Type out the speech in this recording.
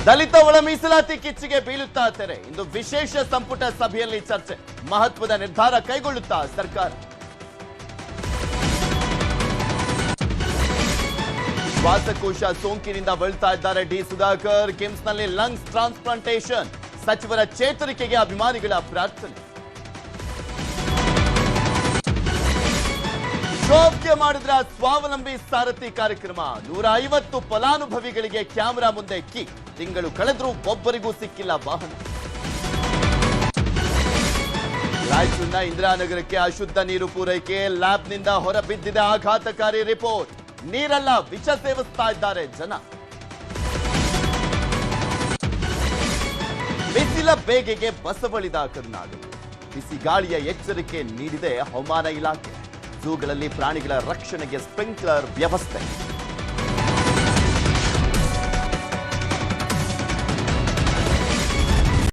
ದಲಿತ ಒಳ ಮೀಸಲಾತಿ ಕಿಚ್ಚಿಗೆ ಬೀಳುತ್ತಾ ತೆರೆ. ಇಂದು ವಿಶೇಷ ಸಂಪುಟ ಸಭೆಯಲ್ಲಿ ಚರ್ಚೆ. ಮಹತ್ವದ ನಿರ್ಧಾರ ಕೈಗೊಳ್ಳುತ್ತಾ ಸರ್ಕಾರ. ಶ್ವಾಸಕೋಶ ಸೋಂಕಿನಿಂದ ಬಳಲ್ತಾ ಇದ್ದಾರೆ ಡಿ ಸುಧಾಕರ್. ಕಿಮ್ಸ್ನಲ್ಲಿ ಲಂಗ್ಸ್ ಟ್ರಾನ್ಸ್ಪ್ಲಾಂಟೇಷನ್. ಸಚಿವರ ಚೇತರಿಕೆಗೆ ಅಭಿಮಾನಿಗಳ ಪ್ರಾರ್ಥನೆ. ಶೋಭ್ಯ ಮಾಡಿದ್ರ ಸ್ವಾವಲಂಬಿ ಸಾರಥಿ ಕಾರ್ಯಕ್ರಮ. 150 ಫಲಾನುಭವಿಗಳಿಗೆ ಕ್ಯಾಮೆರಾ ಮುಂದೆ ಕೀ. ತಿಂಗಳು ಕಳೆದ್ರೂ ಒಬ್ಬರಿಗೂ ಸಿಕ್ಕಿಲ್ಲ ವಾಹನ. ರಾಯಚೂರಿನ ಇಂದಿರಾನಗರಕ್ಕೆ ಅಶುದ್ಧ ನೀರು ಪೂರೈಕೆ. ಲ್ಯಾಬ್ನಿಂದ ಹೊರಬಿದ್ದಿದೆ ಆಘಾತಕಾರಿ ರಿಪೋರ್ಟ್. ನೀರೆಲ್ಲ ವಿಷ ಸೇವಿಸ್ತಾ ಇದ್ದಾರೆ ಜನ. ಬಿಸಿಲ ಬೇಗೆಗೆ ಬಸವಳಿದ ಕರ್ನಾಟಕ. ಬಿಸಿ ಗಾಳಿಯ ಎಚ್ಚರಿಕೆ ನೀಡಿದೆ ಹವಾಮಾನ ಇಲಾಖೆ. ಝೂಗಳಲ್ಲಿ ಪ್ರಾಣಿಗಳ ರಕ್ಷಣೆಗೆ ಸ್ಪ್ರಿಂಕ್ಲರ್ ವ್ಯವಸ್ಥೆ.